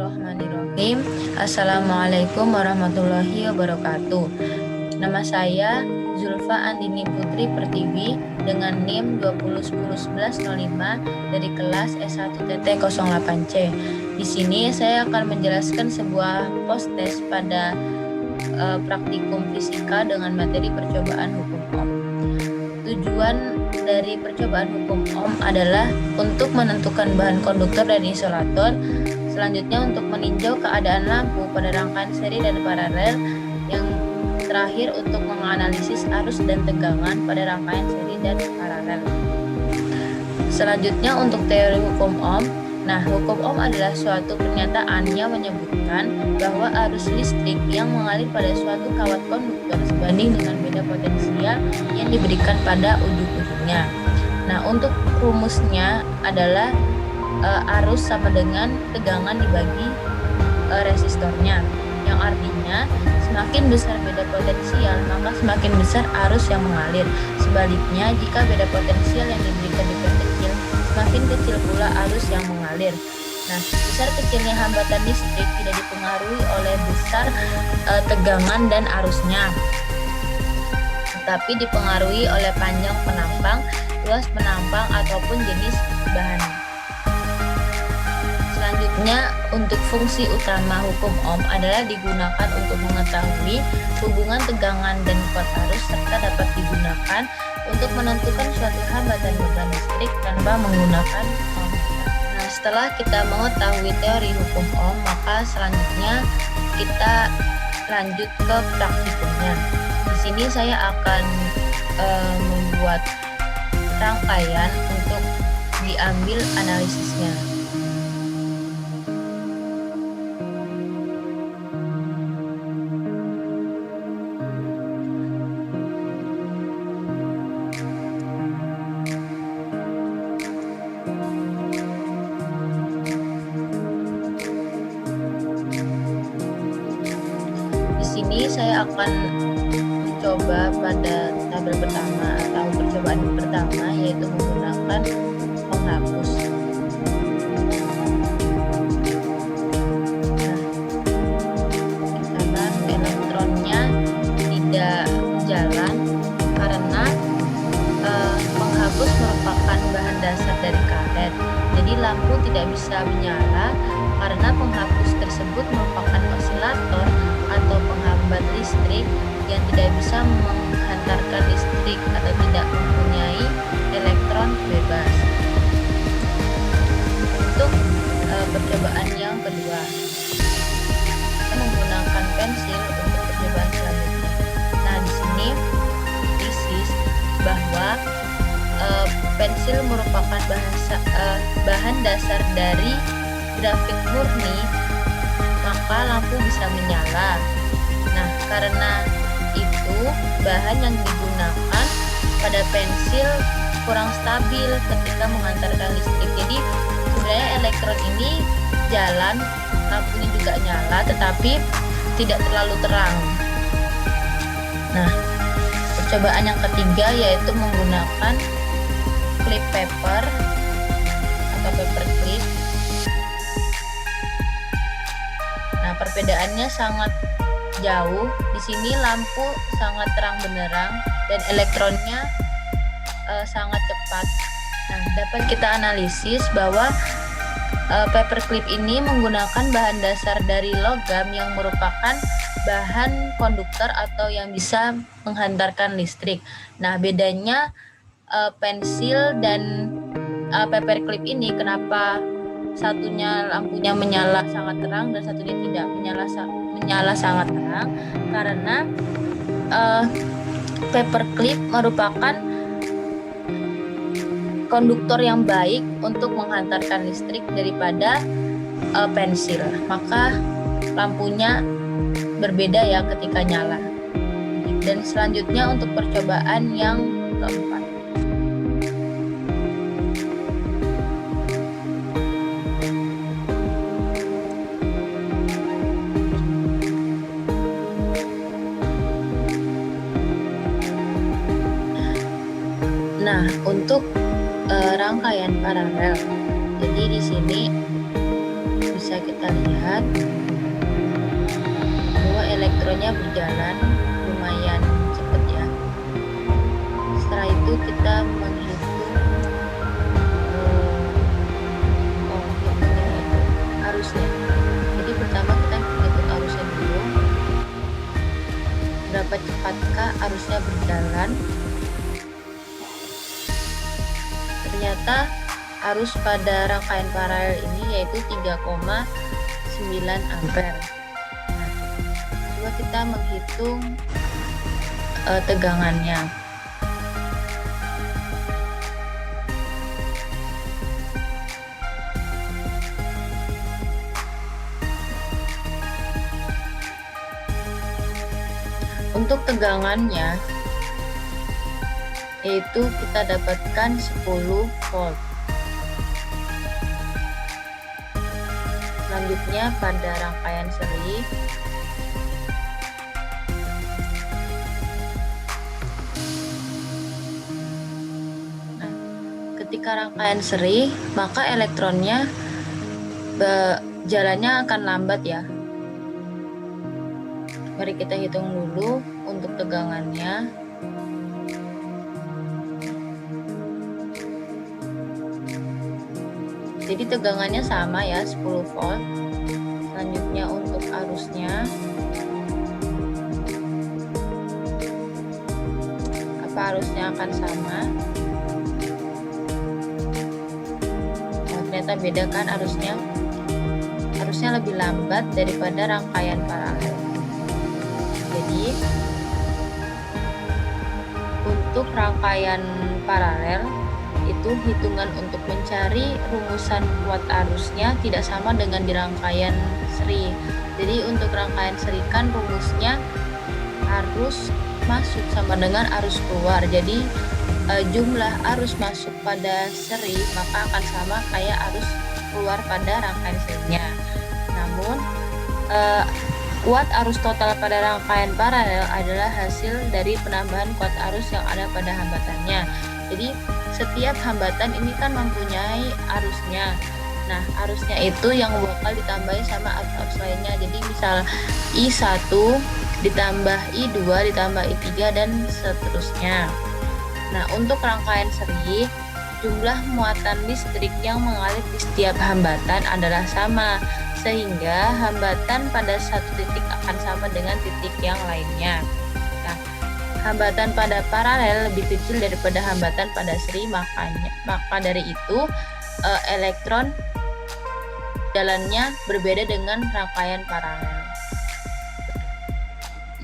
Bismillahirrahmanirrahim. Assalamualaikum warahmatullahi wabarakatuh. Nama saya Zulfa Andini Putri Pertiwi dengan NIM 20101105 dari kelas S1 TT08C. Di sini saya akan menjelaskan sebuah post test pada praktikum fisika dengan materi percobaan hukum Ohm. Tujuan dari percobaan hukum Ohm adalah untuk menentukan bahan konduktor dan isolator. Selanjutnya untuk meninjau keadaan lampu pada rangkaian seri dan paralel. Yang terakhir untuk menganalisis arus dan tegangan pada rangkaian seri dan paralel. Selanjutnya untuk teori hukum Ohm. Nah, hukum Ohm adalah suatu pernyataan yang menyebutkan bahwa arus listrik yang mengalir pada suatu kawat konduktor sebanding dengan beda potensial yang diberikan pada ujung-ujungnya. Nah, untuk rumusnya adalah arus sama dengan tegangan dibagi resistornya, yang artinya semakin besar beda potensial maka semakin besar arus yang mengalir. Sebaliknya, jika beda potensial yang diberikan diperkecil, semakin kecil pula arus yang mengalir. Nah, besar kecilnya hambatan listrik tidak dipengaruhi oleh besar tegangan dan arusnya, tetapi dipengaruhi oleh panjang penampang, luas penampang, ataupun jenis bahan. Selanjutnya, untuk fungsi utama hukum Ohm adalah digunakan untuk mengetahui hubungan tegangan dan kuat arus, serta dapat digunakan untuk menentukan suatu hambatan beban listrik tanpa menggunakan ohmmeter. Nah, setelah kita mengetahui teori hukum Ohm, maka selanjutnya kita lanjut ke praktikumnya. Di sini saya akan membuat rangkaian untuk diambil analisisnya. Di sini saya akan mencoba pada tabel pertama atau percobaan pertama, yaitu menggunakan penghapus. Nah, karena elektronnya tidak jalan karena penghapus merupakan bahan dasar dari karet. Jadi lampu tidak bisa menyala karena penghapus tersebut merupakan osilator atau penghambat listrik yang tidak bisa menghantarkan listrik atau tidak mempunyai elektron bebas. Untuk percobaan yang kedua, saya menggunakan pensil untuk percobaan selanjutnya. Nah, di sini tesis bahwa pensil merupakan bahan dasar dari grafit murni, maka lampu bisa menyala. Nah, karena itu bahan yang digunakan pada pensil kurang stabil ketika mengantarkan listrik. Jadi sebenarnya elektron ini jalan, lampunya juga nyala, tetapi tidak terlalu terang. Nah, percobaan yang ketiga yaitu menggunakan clip paper atau paper clip. Nah, perbedaannya sangat jauh. Di sini lampu sangat terang benderang dan elektronnya sangat cepat. Nah, dapat kita analisis bahwa paperclip ini menggunakan bahan dasar dari logam yang merupakan bahan konduktor atau yang bisa menghantarkan listrik. Nah, bedanya pensil dan paperclip ini, kenapa satunya lampunya menyala sangat terang dan satunya tidak menyala sangat terang, karena paperclip merupakan konduktor yang baik untuk menghantarkan listrik daripada pensil, maka lampunya berbeda ya ketika nyala. Dan selanjutnya untuk percobaan yang keempat. Nah, untuk rangkaian paralel. Jadi di sini bisa kita lihat bahwa elektronnya berjalan lumayan cepat ya. Setelah itu kita menghitung arusnya. Jadi pertama kita hitung arusnya dulu. Berapa cepatkah arusnya berjalan? Ternyata arus pada rangkaian paralel ini yaitu 3,9 ampere. Coba kita menghitung tegangannya. Untuk tegangannya yaitu kita dapatkan 10 volt. Selanjutnya pada rangkaian seri ketika rangkaian seri maka elektronnya jalannya akan lambat ya. Mari kita hitung dulu untuk tegangannya. Jadi tegangannya sama ya, 10 volt. Selanjutnya untuk arusnya, apa arusnya akan sama? Oh, ternyata beda kan arusnya. Arusnya lebih lambat daripada rangkaian paralel. Jadi untuk rangkaian paralel itu hitungan untuk mencari rumusan kuat arusnya tidak sama dengan di rangkaian seri. Jadi untuk rangkaian seri kan rumusnya arus masuk sama dengan arus keluar. Jadi jumlah arus masuk pada seri maka akan sama kayak arus keluar pada rangkaian serinya. Namun kuat arus total pada rangkaian paralel adalah hasil dari penambahan kuat arus yang ada pada hambatannya. Jadi setiap hambatan ini kan mempunyai arusnya. Nah, arusnya itu yang bakal ditambahi sama arus-arus lainnya. Jadi misal I1 ditambah I2 ditambah I3 dan seterusnya. Nah, untuk rangkaian seri, jumlah muatan listrik yang mengalir di setiap hambatan adalah sama, sehingga hambatan pada satu titik akan sama dengan titik yang lainnya. Nah, hambatan pada paralel lebih kecil daripada hambatan pada seri, maka dari itu elektron jalannya berbeda dengan rangkaian paralel.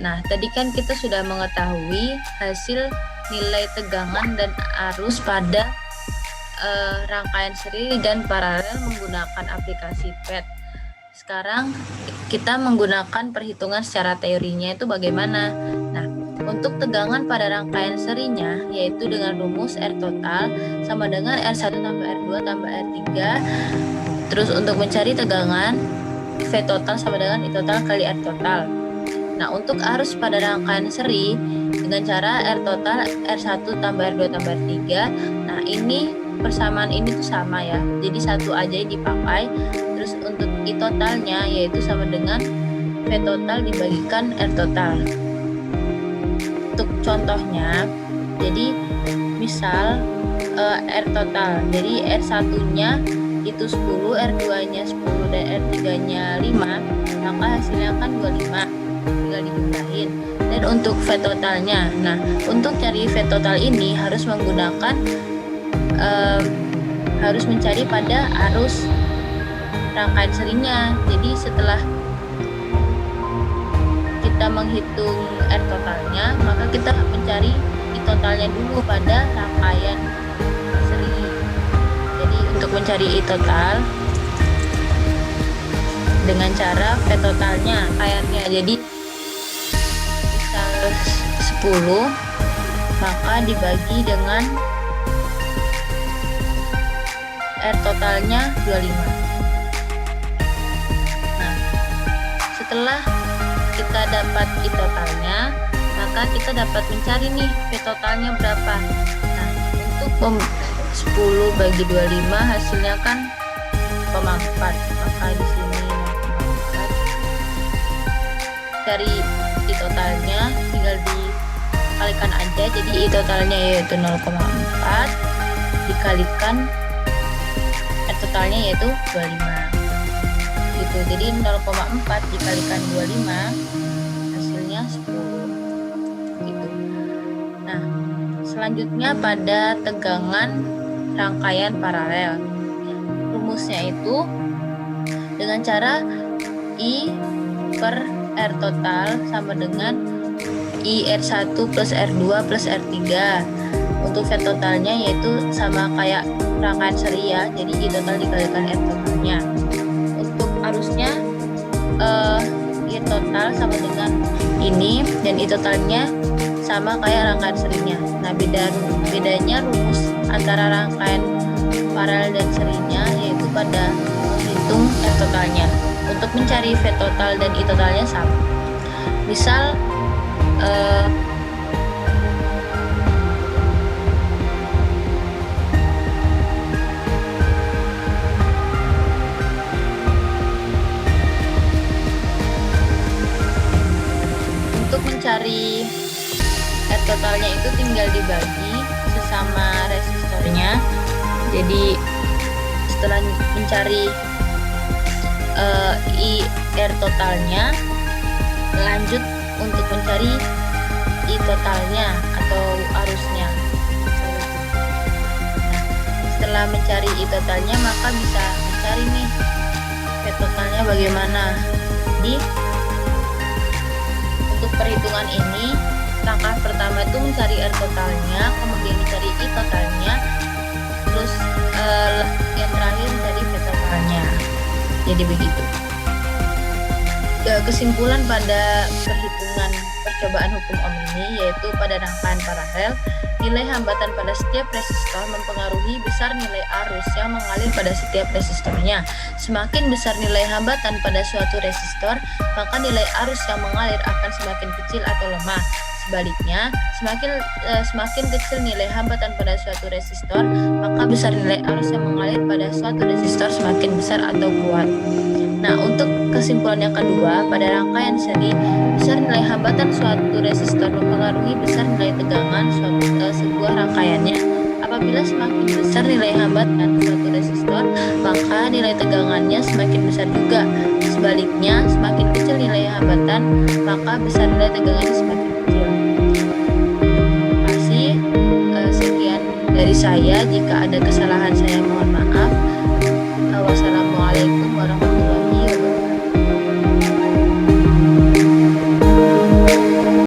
Nah, tadi kan kita sudah mengetahui hasil nilai tegangan dan arus pada rangkaian seri dan paralel menggunakan aplikasi PET. Sekarang kita menggunakan perhitungan secara teorinya itu bagaimana? Nah, untuk tegangan pada rangkaian serinya yaitu dengan rumus R total sama dengan R1 tambah R2 tambah R3. Terus untuk mencari tegangan V total sama dengan I total kali R total. Nah, untuk arus pada rangkaian seri dengan cara R total R1 tambah R2 tambah R3. Nah, ini persamaan ini tuh sama ya. Jadi satu aja yang dipakai. Terus untuk I totalnya yaitu sama dengan V total dibagikan R total. Untuk contohnya, jadi misal R total, jadi R1-nya itu 10, R2-nya 10 dan R3-nya 5, maka hasilnya kan 25, tinggal dijumlahin. Dan untuk V totalnya, nah untuk cari V total ini harus menggunakan harus mencari pada arus rangkaian serinya. Jadi setelah kita menghitung R totalnya, maka kita mencari I totalnya dulu pada rangkaian seri. Jadi untuk mencari I total dengan cara V totalnya kayaknya, jadi misal 10 maka dibagi dengan R totalnya 25. Nah, setelah kita dapat I totalnya, maka kita dapat mencari nih V totalnya berapa. Nah, untuk 10 bagi 25 hasilnya kan 4, maka di sini mencari I totalnya tinggal dikalikan aja. Jadi I totalnya yaitu 0,4 dikalikan R totalnya yaitu 25 gitu. Jadi 0,4 dikalikan 25 hasilnya 10 gitu. Nah, selanjutnya pada tegangan rangkaian paralel, rumusnya itu dengan cara I per R total sama dengan I R1 plus R2 plus R3. Untuk V totalnya yaitu sama kayak rangkaian seri ya, jadi I total dikalikan R totalnya. Untuk arusnya I total sama dengan ini, dan I totalnya sama kayak rangkaian serinya. Nah, bedanya rumus antara rangkaian paralel dan serinya yaitu pada menghitung R totalnya. Untuk mencari V total dan I totalnya sama. Misal untuk mencari R totalnya itu tinggal dibagi sesama resistornya. Jadi setelah mencari I R totalnya, lanjut untuk mencari I totalnya atau arusnya. Nah, setelah mencari I totalnya, maka bisa mencari nih V totalnya bagaimana. Jadi untuk perhitungan ini, langkah pertama itu mencari R totalnya, kemudian dicari I totalnya, terus yang terakhir mencari V totalnya. Jadi begitu. Kesimpulan pada perhitungan percobaan hukum Ohm ini yaitu pada rangkaian paralel, nilai hambatan pada setiap resistor mempengaruhi besar nilai arus yang mengalir pada setiap resistornya. Semakin besar nilai hambatan pada suatu resistor, maka nilai arus yang mengalir akan semakin kecil atau lemah. Sebaliknya, semakin kecil nilai hambatan pada suatu resistor, maka besar nilai arus yang mengalir pada suatu resistor semakin besar atau kuat. Nah, untuk kesimpulan yang kedua, pada rangkaian seri, besar nilai hambatan suatu resistor mempengaruhi besar nilai tegangan sebuah rangkaiannya. Apabila semakin besar nilai hambatan suatu resistor, maka nilai tegangannya semakin besar juga. Sebaliknya, semakin kecil nilai hambatan, maka besar nilai tegangannya semakin kecil. Terima kasih. Sekian dari saya. Jika ada kesalahan, saya mohon maaf. Wassalamualaikum warahmatullahi wabarakatuh.